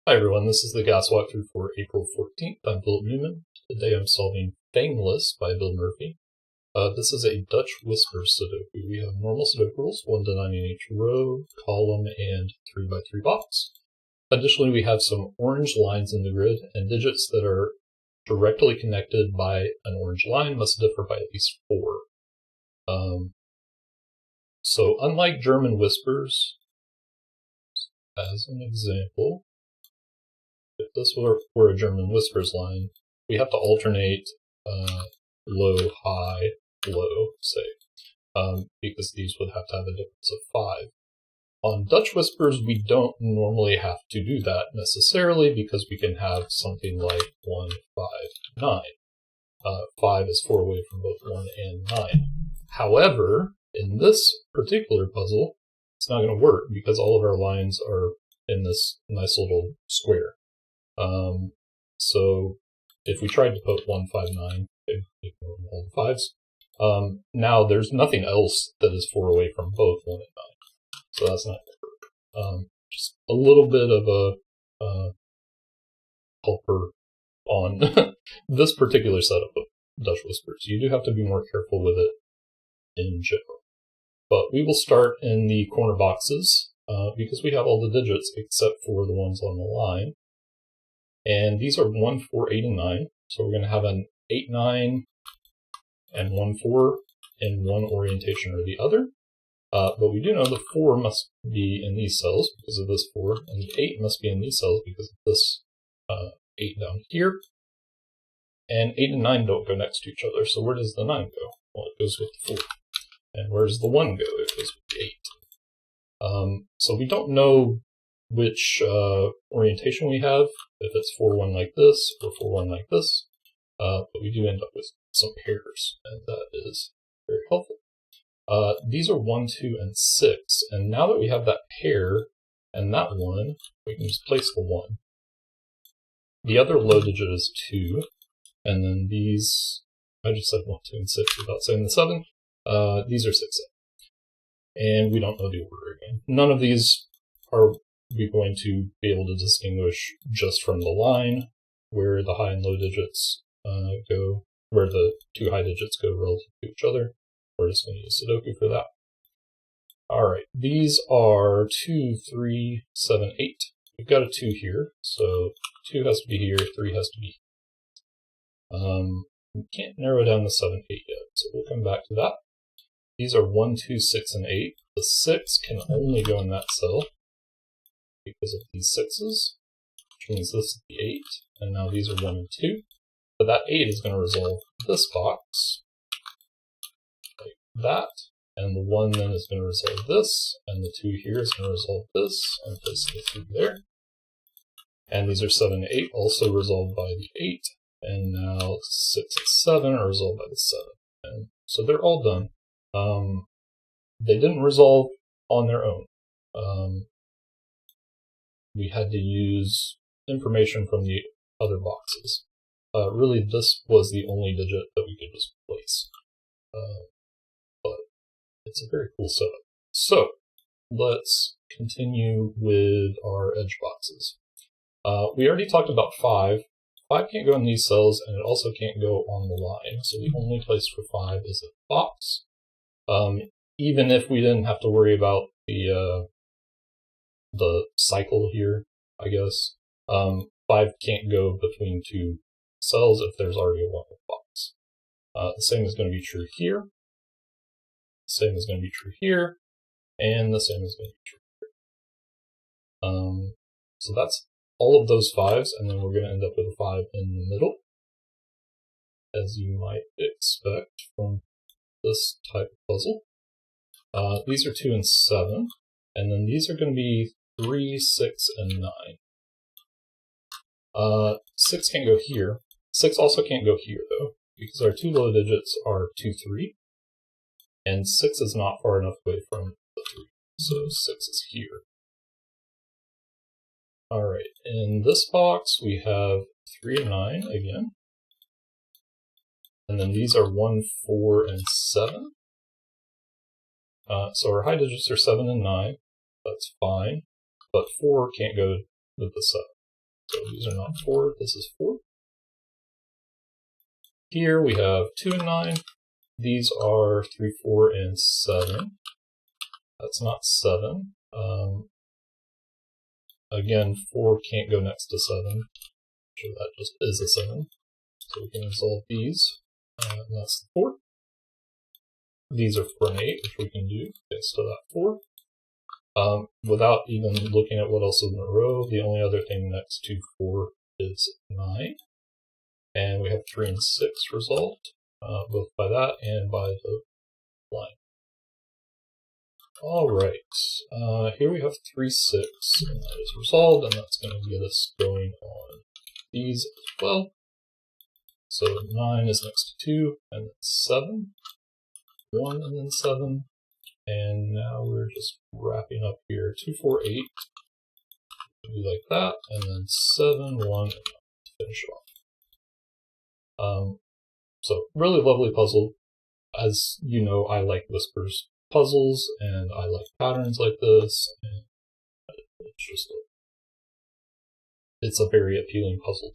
Hi everyone, this is the gas walkthrough for April 14th. I'm Philip Newman. Today I'm solving Fangless by Bill Murphy. This is a Dutch whisper Sudoku. We have normal Sudoku rules, 1 to 9 in each row, column, and 3 by 3 box. Additionally, we have some orange lines in the grid, and digits that are directly connected by an orange line must differ by at least 4. So unlike German whispers, as an example, if this were a German whispers line, we have to alternate low, high, low, say, because these would have to have a difference of 5. On Dutch whispers, we don't normally have to do that necessarily because we can have something like 1, 5, 9. 5 is 4 away from both 1 and 9. However, in this particular puzzle, it's not going to work because all of our lines are in this nice little square. So if we tried to put 1, 5, 9, ignore all the 5s, now there's nothing else that is 4 away from both 1 and 9. So that's not going to work. Just a little bit of a helper on this particular setup of Dutch whispers. You do have to be more careful with it in general. But we will start in the corner boxes because we have all the digits except for the ones on the line. And these are 1, 4, 8, and 9. So we're going to have an 8, 9, and 1, 4 in one orientation or the other. But we do know the 4 must be in these cells because of this 4, and the 8 must be in these cells because of this 8 down here. And 8 and 9 don't go next to each other, so where does the 9 go? Well, it goes with the 4. And where does the 1 go? It goes with the 8. So we don't know which orientation we have, if it's 4, 1 like this, or 4, 1 like this, but we do end up with some pairs, and that is very helpful. These are 1, 2, and 6, and now that we have that pair and that 1, we can just place the 1. The other low digit is 2, and then these, I just said 1, 2, and 6 without saying the 7, these are 6, 7. And we don't know the order again. None of these are we going to be able to distinguish just from the line where the high and low digits go, where the 2 high digits go relative to each other. We're just going to use Sudoku for that. Alright, these are 2, 3, 7, 8. We've got a 2 here, so 2 has to be here, 3 has to be here. We can't narrow down the 7, 8 yet, so we'll come back to that. These are 1, 2, 6, and 8. The 6 can only go in that cell because of these 6s, which means this is the 8, and now these are 1 and 2. But that 8 is going to resolve this box, like that, and the 1 then is going to resolve this, and the 2 here is going to resolve this, and place the 3 there. And these are 7 and 8, also resolved by the 8, and now 6 and 7 are resolved by the 7. And so they're all done. They didn't resolve on their own. We had to use information from the other boxes. Really, this was the only digit that we could just place. But it's a very cool setup. So, let's continue with our edge boxes. We already talked about 5. 5 can't go in these cells, and it also can't go on the line. So the only place for 5 is a box. Even if we didn't have to worry about the cycle here, I guess. 5 can't go between 2 cells if there's already a 1 in the box. The same is going to be true here. The same is going to be true here. And the same is going to be true here. So that's all of those 5s, and then we're going to end up with a 5 in the middle, as you might expect from this type of puzzle. These are 2 and 7, and then these are going to be 3, 6, and 9. 6 can't go here. 6 also can't go here, though, because our 2 low digits are 2, 3, and 6 is not far enough away from the 3, so 6 is here. Alright, in this box we have 3 and 9 again, and then these are 1, 4, and 7. So our high digits are 7 and 9, that's fine, but 4 can't go with the 7. So these are not 4, this is 4. Here we have 2 and 9. These are 3, 4, and 7. That's not 7. Again, 4 can't go next to 7. So that just is a 7. So we can resolve these. And that's the 4. These are 4 and 8, which we can do next to that 4. Without even looking at what else is in the row, the only other thing next to 4 is 9. And we have 3 and 6 resolved, both by that and by the line. Alright, here we have 3, 6, and that is resolved, and that's going to get us going on these as well. So 9 is next to 2, and then 7, 1, and then 7. And now we're just wrapping up here. 2, 4, 8. Do like that, and then 7, 1, and to finish off. So really lovely puzzle. As you know, I like Whispers puzzles, and I like patterns like this, and it's a very appealing puzzle.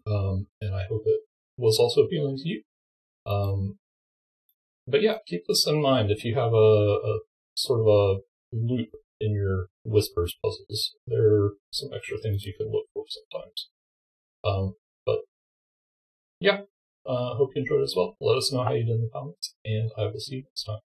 And I hope it was also appealing to you. But yeah, keep this in mind if you have a sort of a loop in your Whispers puzzles. There are some extra things you can look for sometimes. But yeah, hope you enjoyed as well. Let us know how you did in the comments, and I will see you next time.